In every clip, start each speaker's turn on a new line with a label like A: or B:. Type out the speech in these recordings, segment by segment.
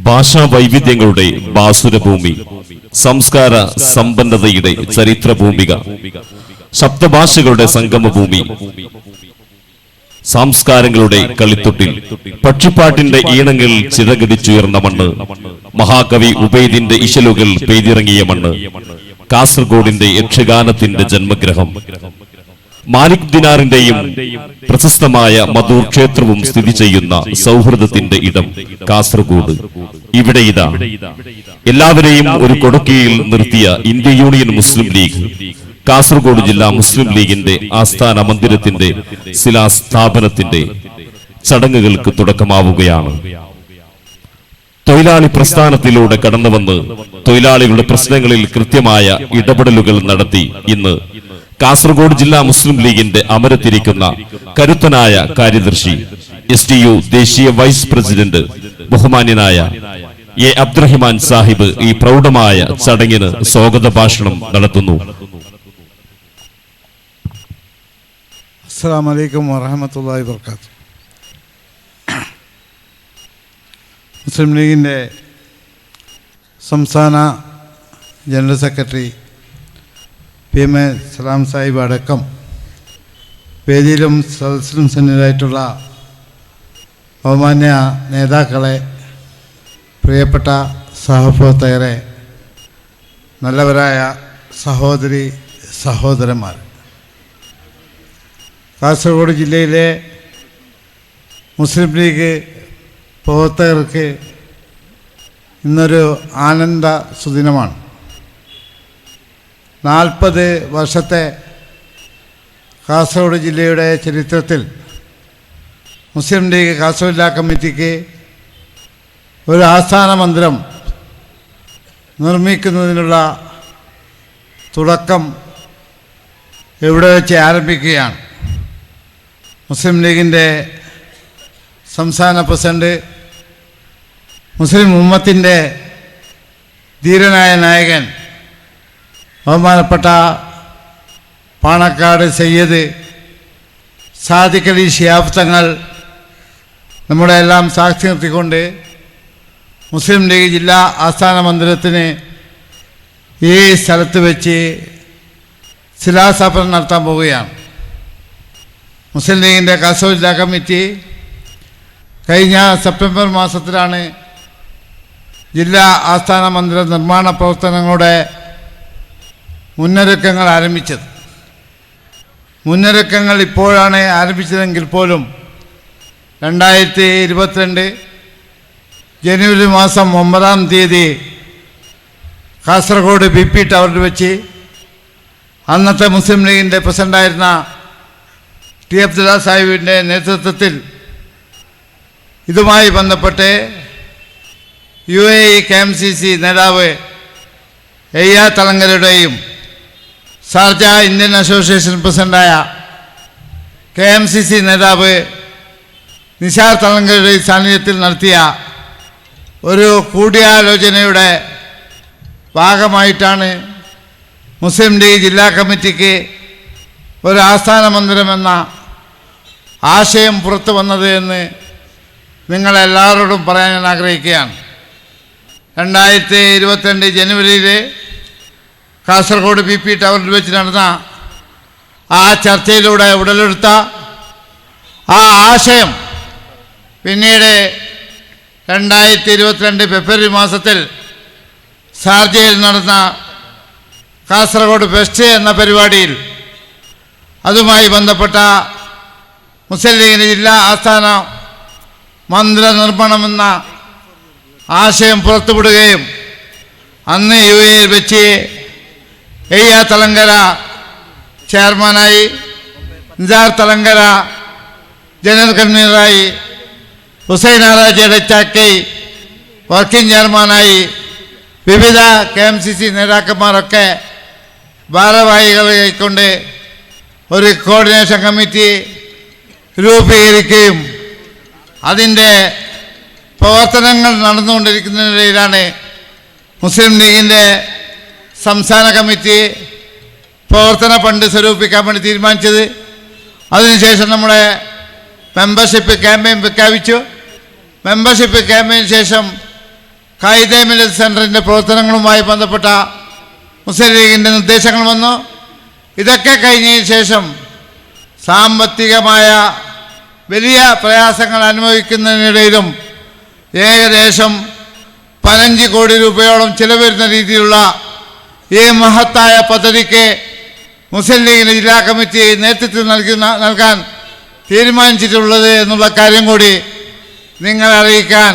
A: ഭാഷാ വൈവിധ്യങ്ങളുടെ ബാസുരഭൂമി, സംസ്കാര സമ്പന്നതയുടെ ചരിത്രഭൂമിക, ശബ്ദഭാഷകളുടെ സംഗമഭൂമി, സംസ്കാരങ്ങളുടെ കളിത്തൊട്ടിൽ, പക്ഷിപ്പാട്ടിന്റെ ഈണങ്ങൾ ചിറകടിച്ചുയർന്ന മണ്ണ്, മഹാകവി ഉബൈദിന്റെ ഇശലുകൾ പെയ്തിറങ്ങിയ മണ്ണ്, കാസർഗോഡിന്റെ യക്ഷഗാനത്തിന്റെ ജന്മഗ്രഹം, മാലിക് ദിനാറിന്റെയും പ്രശസ്തമായ മധൂർ ക്ഷേത്രവും സ്ഥിതി ചെയ്യുന്ന സൗഹൃദത്തിന്റെ ഇടം കാസർഗോഡ്. ഇവിടെ ഇതാ എല്ലാവരെയും ഒരു കൊടക്കയിൽ നിർത്തിയ ഇന്ത്യ യൂണിയൻ മുസ്ലിം ലീഗ് കാസർഗോഡ് ജില്ലാ മുസ്ലിം ലീഗിന്റെ ആസ്ഥാന മന്ദിരത്തിന്റെ ശിലാസ്ഥാപനത്തിന്റെ ചടങ്ങുകൾക്ക് തുടക്കമാവുകയാണ്. തൊഴിലാളി പ്രസ്ഥാനത്തിലൂടെ കടന്നുവന്ന് തൊഴിലാളികളുടെ പ്രശ്നങ്ങളിൽ കൃത്യമായ ഇടപെടലുകൾ നടത്തി ഇന്ന് കാസർഗോഡ് ജില്ലാ മുസ്ലിം ലീഗിന്റെ അമരത്തിരിക്കുന്ന കരുത്തനായ കാര്യദർശി, STU ദേശീയ വൈസ് പ്രസിഡന്റ് ബഹുമാന്യനായ A. അബ്ദുറഹിമാൻ സാഹിബ് ഈ പ്രൗഢമായ ചടങ്ങിന് സ്വാഗത ഭാഷണം നടത്തുന്നു.
B: അസ്സലാമു അലൈക്കും വറഹ്മത്തുള്ളാഹി വബറകാതുഹു. മുസ്ലിം ലീഗിൻ്റെ സംസ്ഥാന ജനറൽ സെക്രട്ടറി PMA സലാം സാഹിബ് അടക്കം വേദിയിലും സദസ്സിലും സന്നിഹിതരായിട്ടുള്ള ബഹുമാന്യ നേതാക്കളെ, പ്രിയപ്പെട്ട സഹപ്രവർത്തകരെ, നല്ലവരായ സഹോദരി സഹോദരന്മാർ, കാസർഗോഡ് ജില്ലയിലെ മുസ്ലിം ലീഗ് പ്രവർത്തകർക്ക് ഇന്നൊരു ആനന്ദ സുദിനമാണ്. 40 വർഷത്തെ കാസർഗോഡ് ജില്ലയുടെ ചരിത്രത്തിൽ മുസ്ലിം ലീഗ് കാസർഗോഡ് ജില്ലാ കമ്മിറ്റിക്ക് ഒരു ആസ്ഥാന മന്ദിരം നിർമ്മിക്കുന്നതിനുള്ള തുടക്കം ഇവിടെ വെച്ച് ആരംഭിക്കുകയാണ്. മുസ്ലിം ലീഗിൻ്റെ സംസ്ഥാന പ്രസിഡന്റ്, മുസ്ലിം ഉമ്മത്തിൻ്റെ ധീരനായ നായകൻ, ബഹുമാനപ്പെട്ട പാണക്കാട് സയ്യിദ് സാദിഖ് അലി ശിഹാബ് തങ്ങൾ നമ്മുടെ എല്ലാം സാക്ഷി നിർത്തിക്കൊണ്ട് മുസ്ലിം ലീഗ് ജില്ലാ ആസ്ഥാന മന്ദിരത്തിന് ഈ സ്ഥലത്ത് വെച്ച് ശിലാസ്ഥാപനം നടത്താൻ പോവുകയാണ്. മുസ്ലിം ലീഗിൻ്റെ കാസർഗോഡ് ജില്ലാ കമ്മിറ്റി കഴിഞ്ഞ സെപ്റ്റംബർ മാസത്തിലാണ് ജില്ലാ ആസ്ഥാന മന്ദിര നിർമ്മാണ പ്രവർത്തനങ്ങളുടെ മുന്നൊരുക്കങ്ങൾ ആരംഭിച്ചത്. മുന്നൊരുക്കങ്ങൾ ഇപ്പോഴാണ് ആരംഭിച്ചതെങ്കിൽ പോലും 2022 ജനുവരി മാസം 9-ാം തീയതി കാസർഗോഡ് BP ടവറിൽ വെച്ച് അന്നത്തെ മുസ്ലിം ലീഗിൻ്റെ പ്രസിഡൻ്റായിരുന്ന T. അബ്ദുള്ള സാഹിബിൻ്റെ നേതൃത്വത്തിൽ ഇതുമായി ബന്ധപ്പെട്ട് UAE KMCC നേതാവ് എയ്യാ തലങ്കരയുടെയും ഷാർജ ഇന്ത്യൻ അസോസിയേഷൻ പ്രസിഡൻ്റായ KMCC നേതാവ് നിസാർ തലങ്കരയുടെയും സാന്നിധ്യത്തിൽ നടത്തിയ ഒരു കൂടിയാലോചനയുടെ ഭാഗമായിട്ടാണ് മുസ്ലിം ലീഗ് ജില്ലാ കമ്മിറ്റിക്ക് ഒരു ആസ്ഥാന മന്ദിരമെന്ന ആശയം പുറത്തു വന്നത് എന്ന് നിങ്ങളെല്ലാവരോടും പറയാൻ ഞാൻ ആഗ്രഹിക്കുകയാണ്. 2022 ജനുവരിയിൽ കാസർഗോഡ് BP ടവറിൽ വെച്ച് നടന്ന ആ ചർച്ചയിലൂടെ ഉടലെടുത്ത ആ ആശയം പിന്നീട് 2022 ഫെബ്രുവരി മാസത്തിൽ ഷാർജയിൽ നടന്ന കാസർഗോഡ് ഫെസ്റ്റ് എന്ന പരിപാടിയിൽ അതുമായി ബന്ധപ്പെട്ട മുസ്ലിം ലീഗിൻ്റെ ജില്ലാ ആസ്ഥാന മന്ദിര നിർമ്മാണമെന്ന ആശയം പുറത്തുവിടുകയും അന്ന് UAE വെച്ച് എയ്യാ തലങ്കര ചെയർമാനായി, നിസാർ തലങ്കര ജനറൽ കൺവീനറായി, ഹുസൈൻ ആറാജിയുടെ ചാക്കൈ വർക്കിംഗ് ചെയർമാനായി, വിവിധ KMCC നേതാക്കന്മാരൊക്കെ ഭാരവാഹികളായിക്കൊണ്ട് ഒരു കോർഡിനേഷൻ കമ്മിറ്റി രൂപീകരിക്കുകയും അതിൻ്റെ പ്രവർത്തനങ്ങൾ നടന്നുകൊണ്ടിരിക്കുന്നതിനിടയിലാണ് മുസ്ലിം ലീഗിൻ്റെ സംസ്ഥാന കമ്മിറ്റി പ്രവർത്തന ഫണ്ട് സ്വരൂപിക്കാൻ വേണ്ടി തീരുമാനിച്ചത്. അതിനുശേഷം നമ്മുടെ മെമ്പർഷിപ്പ് ക്യാമ്പയിൻ പ്രഖ്യാപിച്ചു. മെമ്പർഷിപ്പ് ക്യാമ്പയിന് ശേഷം ഖായിദെ മില്ലത്ത് സെൻറ്ററിൻ്റെ പ്രവർത്തനങ്ങളുമായി ബന്ധപ്പെട്ട മുസ്ലിം ലീഗിൻ്റെ നിർദ്ദേശങ്ങൾ വന്നു. ഇതൊക്കെ കഴിഞ്ഞതിന് ശേഷം സാമ്പത്തികമായ വലിയ പ്രയാസങ്ങൾ അനുഭവിക്കുന്നതിനിടയിലും ഏകദേശം 15 കോടി രൂപയോളം ചിലവ് വരുന്ന രീതിയിലുള്ള ഈ മഹത്തായ പദ്ധതിക്ക് മുസ്ലിം ലീഗിൻ്റെ ജില്ലാ കമ്മിറ്റി നേതൃത്വം നൽകാൻ തീരുമാനിച്ചിട്ടുള്ളത് എന്നുള്ള കാര്യം കൂടി നിങ്ങളെ അറിയിക്കാൻ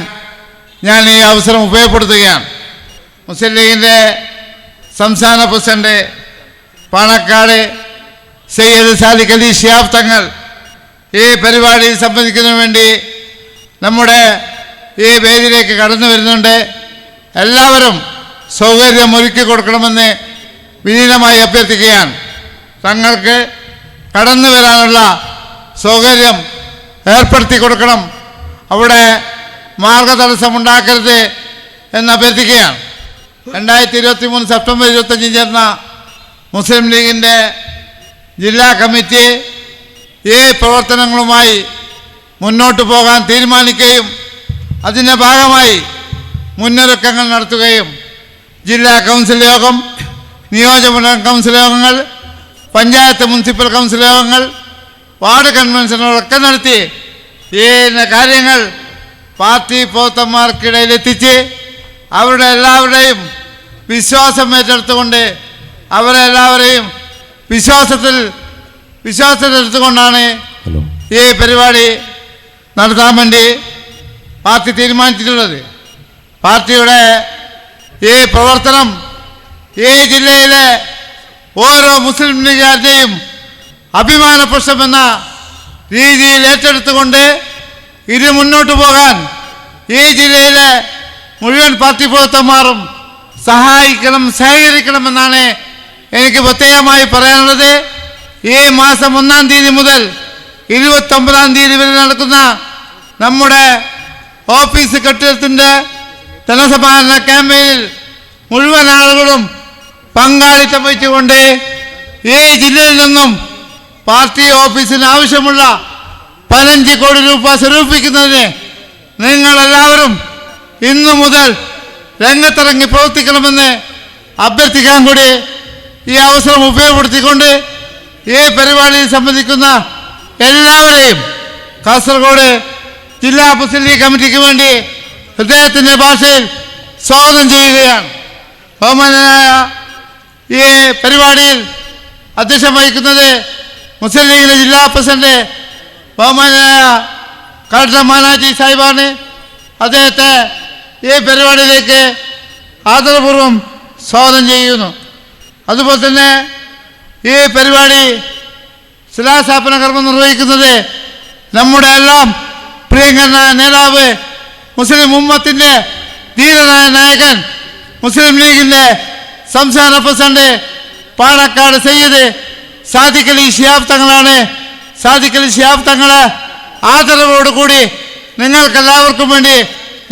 B: ഞാൻ ഈ അവസരം ഉപയോഗപ്പെടുത്തുകയാണ്. മുസ്ലിം ലീഗിൻ്റെ സംസ്ഥാന പ്രസിഡന്റ് പാണക്കാട് സയ്യിദ് സാദിഖ് അലി ശിഹാബ് തങ്ങൾ ഈ പരിപാടിയിൽ സംബന്ധിക്കുന്നതിന് വേണ്ടി നമ്മുടെ ഈ വേദിയിലേക്ക് കടന്നു വരുന്നുണ്ട്. എല്ലാവരും സൗകര്യം ഒരുക്കി കൊടുക്കണമെന്ന് വിനീതമായി അഭ്യർത്ഥിക്കുകയാണ്. തങ്ങൾക്ക് കടന്നു വരാനുള്ള സൗകര്യം ഏർപ്പെടുത്തി കൊടുക്കണം, അവിടെ മാർഗതടസ്സമുണ്ടാക്കരുത് എന്ന് അഭ്യർത്ഥിക്കുകയാണ്. 2023 സെപ്റ്റംബർ 25 ചേർന്ന മുസ്ലിം ലീഗിൻ്റെ ജില്ലാ കമ്മിറ്റി ഈ പ്രവർത്തനങ്ങളുമായി മുന്നോട്ട് പോകാൻ തീരുമാനിക്കുകയും അതിൻ്റെ ഭാഗമായി മുന്നൊരുക്കങ്ങൾ നടത്തുകയും ജില്ലാ കൗൺസിൽ യോഗം, നിയോജകമണ്ഡലം കൗൺസിൽ യോഗങ്ങൾ, പഞ്ചായത്ത് മുനിസിപ്പൽ കൗൺസിൽ യോഗങ്ങൾ, വാർഡ് കൺവെൻഷനുകളൊക്കെ നടത്തി ഈ കാര്യങ്ങൾ പാർട്ടി പ്രവർത്തകന്മാർക്കിടയിൽ എത്തിച്ച് അവരുടെ എല്ലാവരുടെയും വിശ്വാസം ഏറ്റെടുത്തുകൊണ്ട് അവരെ എല്ലാവരെയും വിശ്വാസത്തിലെടുത്തുകൊണ്ടാണ് ഈ പരിപാടി നടത്താൻ വേണ്ടി പാർട്ടി തീരുമാനിച്ചിട്ടുള്ളത്. പാർട്ടിയുടെ ഈ പ്രവർത്തനം ഈ ജില്ലയിലെ ഓരോ മുസ്ലിം ലീഗുകാരുടെയും അഭിമാന പ്രശ്നമെന്ന രീതിയിൽ ഏറ്റെടുത്തുകൊണ്ട് ഇത് മുന്നോട്ട് പോകാൻ ഈ ജില്ലയിലെ മുഴുവൻ പാർട്ടി പ്രവർത്തകന്മാരും സഹകരിക്കണമെന്നാണ് എനിക്ക് പ്രത്യേകമായി പറയാനുള്ളത്. ഈ മാസം 1-ാം തീയതി മുതൽ 29-ാം തീയതി വരെ നടക്കുന്ന നമ്മുടെ ഓഫീസ് കെട്ടിടത്തിൻ്റെ ധനസമാഹരണ ക്യാമ്പയിനിൽ മുഴുവൻ ആളുകളും പങ്കാളിത്തം വഹിച്ചുകൊണ്ട് ഈ ജില്ലയിൽ നിന്നും പാർട്ടി ഓഫീസിന് ആവശ്യമുള്ള 15 കോടി രൂപ സ്വരൂപിക്കുന്നതിന് നിങ്ങളെല്ലാവരും ഇന്നു മുതൽ രംഗത്തിറങ്ങി പ്രവർത്തിക്കണമെന്ന് അഭ്യർത്ഥിക്കാൻ കൂടി ഈ അവസരം ഉപയോഗപ്പെടുത്തിക്കൊണ്ട് ഈ പരിപാടിയിൽ സംബന്ധിക്കുന്ന എല്ലാവരെയും കാസർഗോഡ് ജില്ലാ മുസ്ലിം ലീഗ് കമ്മിറ്റിക്ക് വേണ്ടി ഹൃദയത്തിൻ്റെ ഭാഷയിൽ സ്വാഗതം ചെയ്യുകയാണ്. ബഹുമാനനായ ഈ പരിപാടിയിൽ അധ്യക്ഷം വഹിക്കുന്നത് മുസ്ലിം ലീഗിൻ്റെ ജില്ലാ പ്രസിഡന്റ് ബഹുമാനനായ കളക്ടർ മാനാജി സാഹിബാണ്. അദ്ദേഹത്തെ ഈ പരിപാടിയിലേക്ക് ആദരപൂർവ്വം സ്വാഗതം ചെയ്യുന്നു. അതുപോലെ തന്നെ ഈ പരിപാടി ശിലാസ്ഥാപന കർമ്മം നിർവഹിക്കുന്നത് നമ്മുടെ എല്ലാം പ്രിയങ്കരനായ നേതാവ്, മുസ്ലിം ഉമ്മത്തിൻ്റെ ധീരനായ നായകൻ, മുസ്ലിം ലീഗിൻ്റെ സംസ്ഥാന പ്രസിഡന്റ് പാണക്കാട് സയ്യിദ് സാദിഖ് അലി ശിഹാബ് തങ്ങളാണ്. സാദിഖ് അലി ശിഹാബ് തങ്ങളെ ആദരവോടുകൂടി നിങ്ങൾക്കെല്ലാവർക്കും വേണ്ടി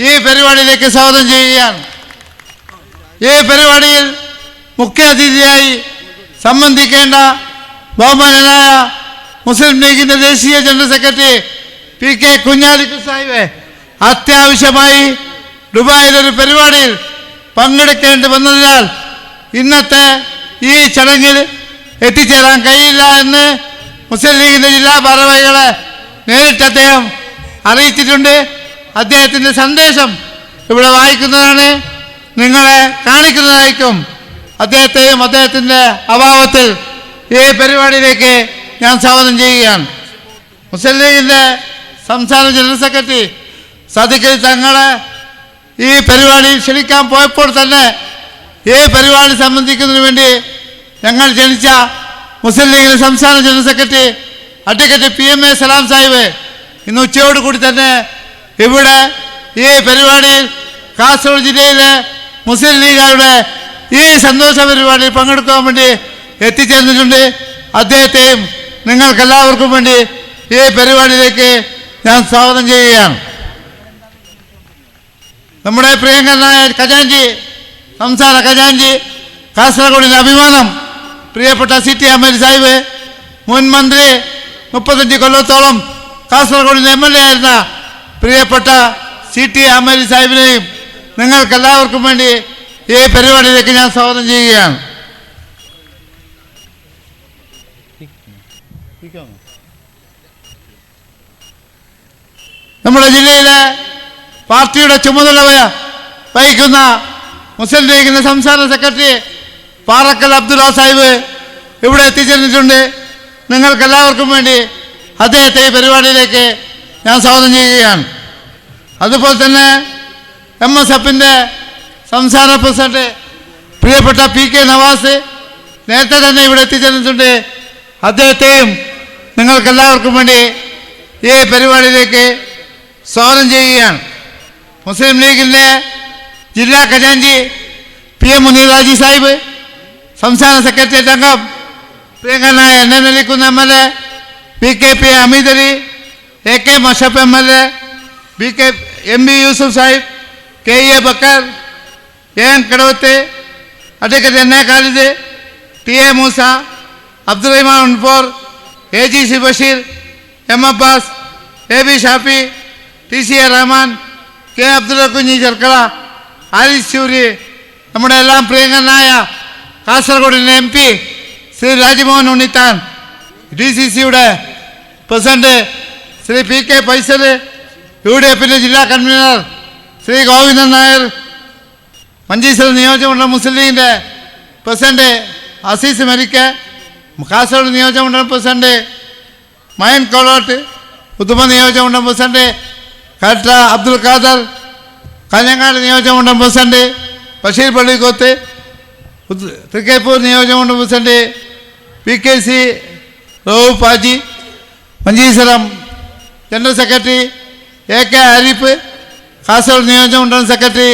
B: ഈ പരിപാടിയിലേക്ക് സ്വാഗതം ചെയ്യുകയാണ്. ഈ പരിപാടിയിൽ മുഖ്യ അതിഥിയായി സംബന്ധിക്കേണ്ട ബഹുമാനനായ മുസ്ലിം ലീഗിൻ്റെ ദേശീയ ജനറൽ സെക്രട്ടറി PK കുഞ്ഞാലിക്കു സാഹിബ് അത്യാവശ്യമായി ദുബായിലൊരു പരിപാടിയിൽ പങ്കെടുക്കേണ്ടി വന്നതിനാൽ ഇന്നത്തെ ഈ ചടങ്ങിൽ എത്തിച്ചേരാൻ കഴിയില്ല എന്ന് മുസ്ലിം ലീഗിൻ്റെ ജില്ലാ ഭാരവാഹികളെ നേരിട്ട് അദ്ദേഹം അറിയിച്ചിട്ടുണ്ട്. അദ്ദേഹത്തിൻ്റെ സന്ദേശം ഇവിടെ വായിക്കുന്നതാണ്, നിങ്ങളെ കാണിക്കുന്നതായിരിക്കും. അദ്ദേഹത്തെയും അദ്ദേഹത്തിൻ്റെ അഭാവത്തിൽ ഈ പരിപാടിയിലേക്ക് ഞാൻ സ്വാഗതം ചെയ്യുകയാണ്. മുസ്ലിം ലീഗിൻ്റെ സംസ്ഥാന ജനറൽ സെക്രട്ടറി സാദിഖ് അലി തങ്ങളെ ഈ പരിപാടിയിൽ ക്ഷണിക്കാൻ പോയപ്പോൾ തന്നെ ഈ പരിപാടി സംബന്ധിക്കുന്നതിന് വേണ്ടി ഞങ്ങൾ ക്ഷണിച്ച മുസ്ലിം ലീഗിൻ്റെ സംസ്ഥാന ജനറൽ സെക്രട്ടറി അഡ്വക്കേറ്റ് PMA സലാം സാഹിബ് ഇന്ന് ഉച്ചയോടുകൂടി തന്നെ ഇവിടെ ഈ പരിപാടിയിൽ കാസർഗോഡ് ജില്ലയിലെ മുസ്ലിം ലീഗുകാരുടെ ഈ സന്തോഷ പരിപാടിയിൽ പങ്കെടുക്കാൻ വേണ്ടി എത്തിച്ചേർന്നിട്ടുണ്ട്. അദ്ദേഹത്തെയും നിങ്ങൾക്കെല്ലാവർക്കും വേണ്ടി ഈ പരിപാടിയിലേക്ക് ഞാൻ സ്വാഗതം ചെയ്യുകയാണ്. നമ്മുടെ പ്രിയങ്കരനായ ഖജാൻജി, സംസ്ഥാന ഖജാൻജി, കാസർഗോഡിൻ്റെ അഭിമാനം, പ്രിയപ്പെട്ട CT അമീർ സാഹിബ്, മുൻ മന്ത്രി, 35 കൊല്ലത്തോളം കാസർഗോഡിൻ്റെ MLA ആയിരുന്ന പ്രിയപ്പെട്ട CT അമീർ സാഹിബിനെയും നിങ്ങൾക്കെല്ലാവർക്കും വേണ്ടി ഈ പരിപാടിയിലേക്ക് ഞാൻ സ്വാഗതം ചെയ്യുകയാണ്. നമ്മുടെ ജില്ലയിലെ പാർട്ടിയുടെ ചുമതല വഹിക്കുന്ന മുസ്ലിം ലീഗിൻ്റെ സംസ്ഥാന സെക്രട്ടറി പാറക്കൽ അബ്ദുള്ള സാഹിബ് ഇവിടെ എത്തിച്ചേർന്നിട്ടുണ്ട്. നിങ്ങൾക്കെല്ലാവർക്കും വേണ്ടി അദ്ദേഹത്തെ ഈ പരിപാടിയിലേക്ക് ഞാൻ സ്വാഗതം ചെയ്യുകയാണ്. അതുപോലെ തന്നെ MSFൻ്റെ സംസ്ഥാന പ്രസിഡന്റ് പ്രിയപ്പെട്ട PK നവാസ് നേരത്തെ തന്നെ ഇവിടെ എത്തിച്ചേർന്നിട്ടുണ്ട്. അദ്ദേഹത്തെയും നിങ്ങൾക്കെല്ലാവർക്കും വേണ്ടി ഈ പരിപാടിയിലേക്ക് സ്വാഗതം ചെയ്യുകയാണ്. മുസ്ലിം ലീഗിൻ്റെ ജില്ലാ ഖജാൻജി PM മുനീർ ഹാജി സാഹിബ്, സംസ്ഥാന സെക്രട്ടേറിയറ്റ് അംഗം പ്രിയങ്കരനായ NN Alikkunnu MLA, PKP Hameed Ali, AK Mashaf MLA, MB Yusuf Sahib, KA Bakkar, AN Kadavath, advocate NA Khalid, TA Moosa, Abdurahiman Unpor, AGC Basheer, M Abbas, AB Shafi, TCA Rahman, K Abdulla Kunhi Cherkala, Aris Shoori, നമ്മുടെ എല്ലാം പ്രിയങ്കരനായ കാസർഗോഡിൻ്റെ MP ശ്രീ രാജ്മോഹൻ ഉണ്ണിത്താൻ, DCCയുടെ പ്രസിഡന്റ് ശ്രീ PK ഫൈസൽ, UDFൻ്റെ ജില്ലാ കൺവീനർ ശ്രീ ഗോവിന്ദൻ നായർ, മഞ്ചേശ്വരം നിയോജകമണ്ഡലം മുസ്ലിം ലീഗിൻ്റെ പ്രസിഡന്റ് അസീസ് മരിക്ക, കാസർഗോഡ് നിയോജകമണ്ഡലം പ്രസിഡന്റ് മയൻ കോളോട്ട്, ഉദുമ നിയോജകമണ്ഡലം പ്രസിഡന്റ് കളക്ടർ അബ്ദുൽ ഖാദർ, കാഞ്ഞങ്ങാട് നിയോജകമണ്ഡലം പ്രസിഡന്റ് ബഷീർ പള്ളിക്കോത്ത്, തൃക്കരിപ്പൂർ നിയോജകമണ്ഡലം president PKC Rauf Haji, Manjeshwaram general secretary AK Arif, Kasaragod നിയോജകമണ്ഡലം സെക്രട്ടറി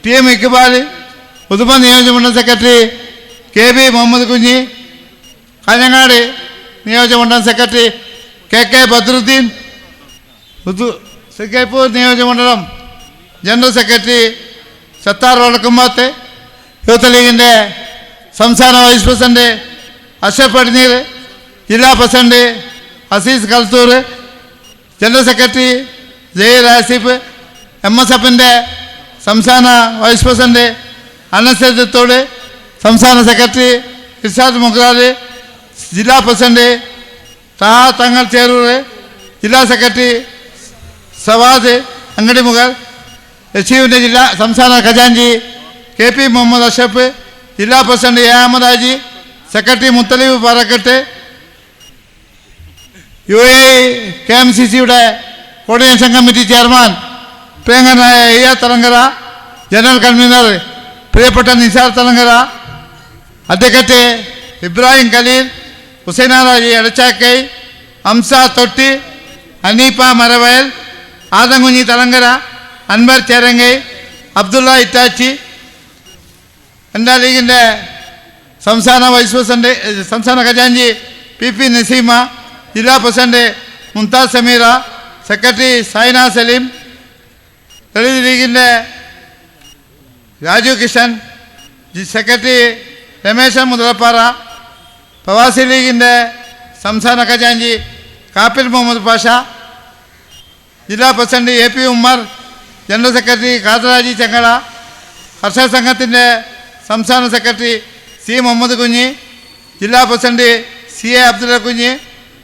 B: TM ഇക്ബാൽ, ഉദുമ നിയോജകമണ്ഡലം സെക്രട്ടറി KB മുഹമ്മദ് കുഞ്ഞി, കാഞ്ഞങ്ങാട് നിയോജകമണ്ഡലം സെക്രട്ടറി KK ബദ്രുദ്ദീൻ, തൃക്കരിപ്പൂർ നിയോജകമണ്ഡലം general secretary Sathar Vadakkumpath, youth ലീഗിൻ്റെ സംസ്ഥാന വൈസ് പ്രസിഡന്റ് അഷ്റഫ് അഡ്നീർ, ജില്ലാ president Azeez Kalthur, general secretary Jayeer Asif, MSFൻ്റെ സംസ്ഥാന വൈസ് പ്രസിഡന്റ് അനസത്തോട്, സംസ്ഥാന സെക്രട്ടറി ഇർഷാദ് മുഖ്റാൽ, ജില്ലാ പ്രസിഡന്റ് താഹ തങ്ങൾ ചേരൂർ, ജില്ലാ സെക്രട്ടറി സവാദ് അങ്കടിമുഖർ, HUവിൻ്റെ ജില്ലാ സംസ്ഥാന ഖജാൻജി KP മുഹമ്മദ് അഷ്റഫ്, ജില്ലാ president A Ahmed Haji, secretary Muthaleeb Parakkettu, UAE KMCCയുടെ കോർഡിനേഷൻ കമ്മിറ്റി ചെയർമാൻ പ്രിയങ്കരനായ EA തലങ്കര, ജനറൽ കൺവീനർ പ്രിയപ്പെട്ട നിസാർ തലങ്കര, അഡ്വക്കേറ്റ് ഇബ്രാഹിം ഖലീൽ, ഹുസൈനാറാജി അടച്ചാക്കൈ, ഹംസ തൊട്ടി, ഹനീഫ മരവയൽ, ആദംകുഞ്ഞി തലങ്കര, അൻവർ ചേരങ്കൈ, അബ്ദുള്ള ഇറ്റാച്ചി, എൻ്റെ ലീഗിൻ്റെ സംസ്ഥാന വൈസ് പ്രസിഡന്റ് സംസ്ഥാന ഖജാൻജി PP നസീമ, ജില്ലാ പ്രസിഡന്റ് മുംതാസ് സമീറ, സെക്രട്ടറി സൈന സലീം, ദളിത് ലീഗിൻ്റെ രാജു കിഷൻ, സെക്രട്ടറി രമേശൻ മുതലപ്പാറ, പ്രവാസി ലീഗിൻ്റെ സംസ്ഥാന ഖജാൻജി കാപ്പിൽ മുഹമ്മദ് പാഷ, ജില്ലാ president AP Ummer, general secretary Khadarhaji Chengala, കർഷക സംഘത്തിൻ്റെ സംസ്ഥാന സെക്രട്ടറി C മുഹമ്മദ് കുഞ്ഞി, ജില്ലാ president CA Abdulla Kunhi,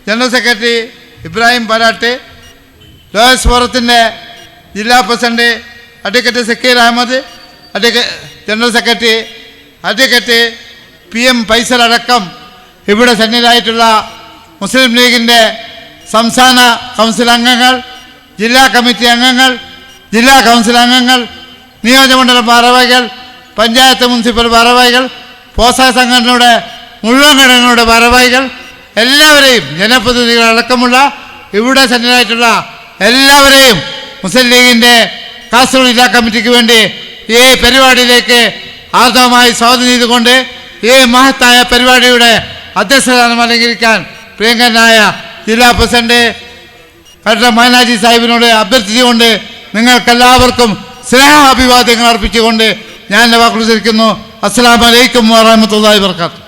B: general secretary Ibrahim Palatt, lawyers ഫോറത്തിൻ്റെ ജില്ലാ president advocate Zakir Ahmed, general secretary advocate PM Faisal അടക്കം ഇവിടെ സന്നിഹിതരായിട്ടുള്ള മുസ്ലിം ലീഗിൻ്റെ സംസ്ഥാന കൗൺസിൽ അംഗങ്ങൾ, ജില്ലാ കമ്മിറ്റി അംഗങ്ങൾ, ജില്ലാ കൗൺസിൽ അംഗങ്ങൾ, നിയോജകമണ്ഡലം ഭാരവാഹികൾ, പഞ്ചായത്ത് മുനിസിപ്പൽ ഭാരവാഹികൾ, പോഷക സംഘടനയുടെ മുഴുവൻ ഘടകങ്ങളുടെ ഭാരവാഹികൾ, എല്ലാവരെയും ജനപ്രതിനിധികൾ അടക്കമുള്ള ഇവിടെ സന്നിഹിതരായിട്ടുള്ള എല്ലാവരെയും മുസ്ലിം ലീഗിൻ്റെ കാസർഗോഡ് ജില്ലാ കമ്മിറ്റിക്ക് വേണ്ടി ഈ പരിപാടിയിലേക്ക് ആർദ്രമായി സ്വാഗതം ചെയ്തുകൊണ്ട് ഈ മഹത്തായ പരിപാടിയുടെ അധ്യക്ഷസ്ഥാനം അലങ്കരിക്കാൻ പ്രിയങ്കരനായ ജില്ലാ പ്രസിഡന്റ് കളക്ടർ മൈനാജി സാഹിബിനോട് അഭ്യർത്ഥിച്ചുകൊണ്ട് നിങ്ങൾക്കെല്ലാവർക്കും സ്നേഹാഭിവാദ്യങ്ങൾ അർപ്പിച്ചുകൊണ്ട് ഞാൻ എൻ്റെ വാക്കുകൾ തിരിക്കുന്നു. അസ്സലാമു അലൈക്കും വറഹ്മത്തുള്ളാഹി വബറകാതുഹു.